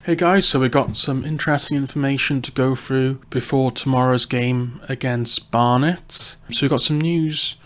Hey guys, so we got some interesting information to go through before tomorrow's game against Barnet. So we got some news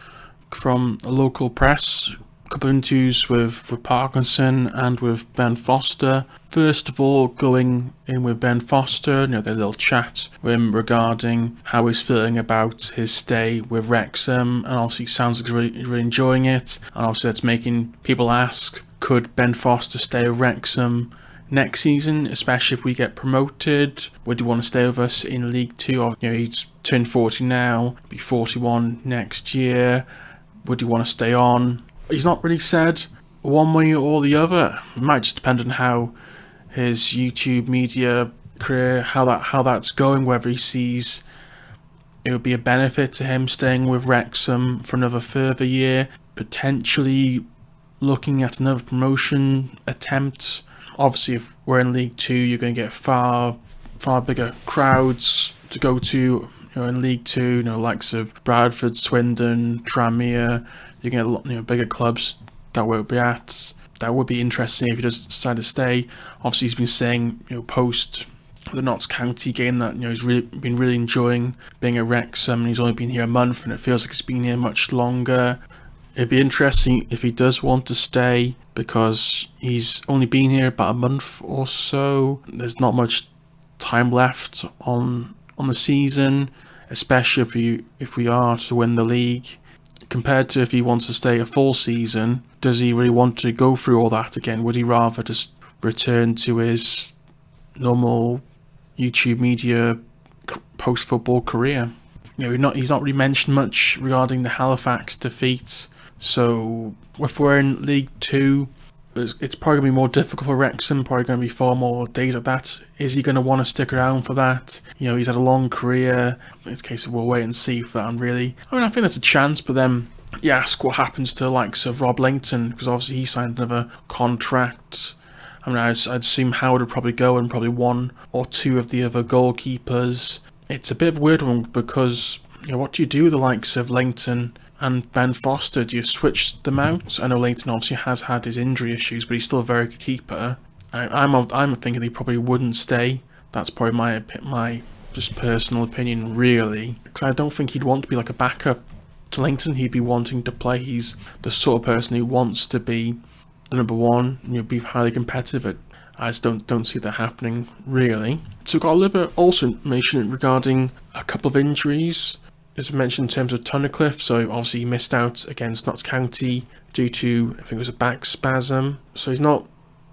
from a local press, a couple of interviews with Parkinson and with Ben Foster. First of all, going in with Ben Foster, their little chat with him regarding how he's feeling about his stay with Wrexham, and obviously sounds like he's really enjoying it, and obviously that's making people ask, could Ben Foster stay with Wrexham next season, especially if we get promoted? Would he want to stay with us in League 2? He's turned 40 now, be 41 next year. Would he want to stay on? He's not really said one way or the other. It might just depend on how his YouTube media career, how that's going, whether he sees it would be a benefit to him staying with Wrexham for another further year, potentially looking at another promotion attempt. Obviously, if we're in League 2, you're going to get far bigger crowds to go to. In League 2, likes of Bradford, Swindon, Tranmere, you get a lot, bigger clubs that we'll be at. That would be interesting if he does decide to stay. Obviously, he's been saying, post the Notts County game that he's been really enjoying being at Wrexham, and he's only been here a month, and it feels like he's been here much longer. It'd be interesting if he does want to stay, because he's only been here about a month or so. There's not much time left on the season, especially if we are to win the league. Compared to if he wants to stay a full season, does he really want to go through all that again? Would he rather just return to his normal YouTube media post-football career? He's not really mentioned much regarding the Halifax defeat. So if we're in League 2, it's probably going to be more difficult for Wrexham, probably going to be 4 more days like that. Is he going to want to stick around for that? He's had a long career. It's a case of we'll wait and see for that. And really, I think there's a chance, but then you ask what happens to the likes of Rob Lainton, because obviously he signed another contract. I'd assume Howard would probably go, and probably 1 or 2 of the other goalkeepers. It's a bit of a weird one, because what do you do with the likes of Lainton and Ben Foster? Do you switch them out? I know Lainton obviously has had his injury issues, but he's still a very good keeper. I'm thinking he probably wouldn't stay. That's probably my just personal opinion, really, because I don't think he'd want to be like a backup to Lainton. He'd be wanting to play. He's the sort of person who wants to be the number one, be highly competitive. I just don't see that happening, really. So we've got a little bit also information regarding a couple of injuries. As I mentioned in terms of Tunncliffe, so obviously he missed out against Notts County due to, I think it was a back spasm. So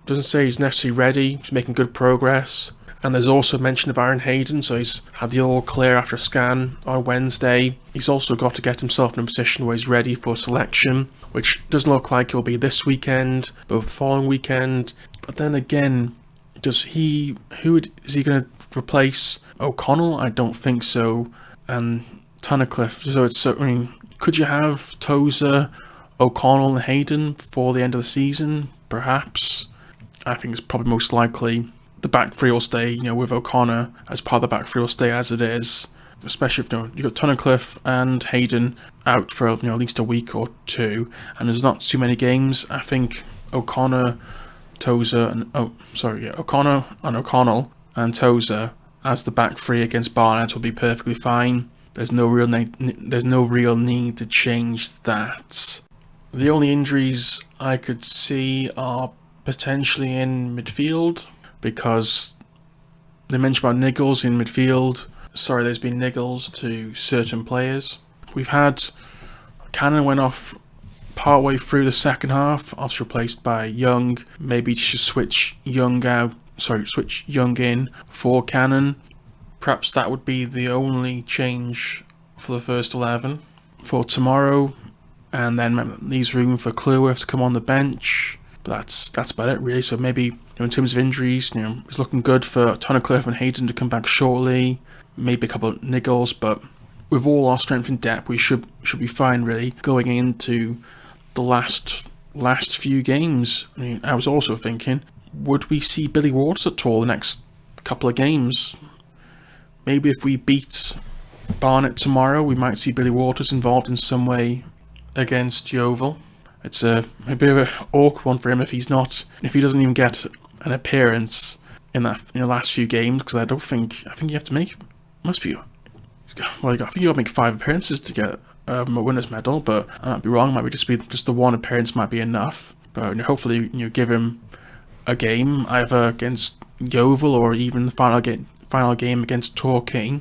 doesn't say he's necessarily ready, he's making good progress. And there's also mention of Aaron Hayden, so he's had the all clear after a scan on Wednesday. He's also got to get himself in a position where he's ready for selection, which doesn't look like it'll be this weekend, but the following weekend. But then again, is he going to replace O'Connell? I don't think so. And Tunncliffe, could you have Tozer, O'Connell and Hayden before the end of the season? Perhaps. I think it's probably most likely the back three will stay, with O'Connor as part of the back three will stay as it is. Especially if you've got Tunncliffe and Hayden out for at least a week or 2, and there's not too many games. I think O'Connor, O'Connor and O'Connell and Tozer as the back three against Barnet will be perfectly fine. There's no real need to change that. The only injuries I could see are potentially in midfield, because they mentioned about niggles in midfield. There's been niggles to certain players. We've had Cannon went off partway through the second half, obviously replaced by Young. Maybe just switch Young in for Cannon. Perhaps that would be the only change for the first 11 for tomorrow, and then leaves room for Cleworth to come on the bench. But that's about it, really. So maybe in terms of injuries, it's looking good for Tunncliffe and Hayden to come back shortly. Maybe a couple of niggles, but with all our strength and depth, we should be fine, really, going into the last few games. I was also thinking, would we see Billy Waters at all the next couple of games? Maybe if we beat Barnet tomorrow, we might see Billy Waters involved in some way against Yeovil. It's a bit of an awkward one for him if he doesn't even get an appearance in the last few games, because I think you have to make, must be, well, I think you got to make 5 appearances to get a winner's medal, but I might be wrong. Might be just the 1 appearance might be enough. But hopefully give him a game either against Yeovil or even the final game against Torquay.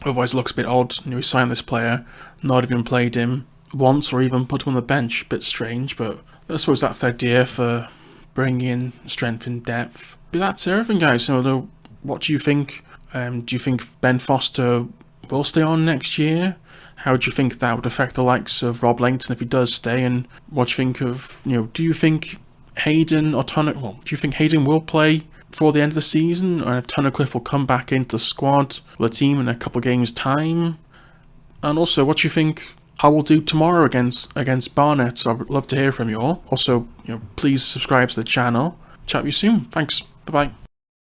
Otherwise, it looks a bit odd. We signed this player, not even played him once or even put him on the bench. A bit strange, but I suppose that's the idea for bringing in strength and depth. But that's everything, guys. What do you think? Do you think Ben Foster will stay on next year? How do you think that would affect the likes of Rob Lainton if he does stay? And what do you think of, do you think Hayden or Tunncliffe, do you think Hayden will play before the end of the season? Or if Tunncliffe will come back into the squad for the team in a couple of games' time? And also, what do you think how we'll do tomorrow against Barnet? So I'd love to hear from you all. Also, please subscribe to the channel. Chat with you soon. Thanks. Bye-bye.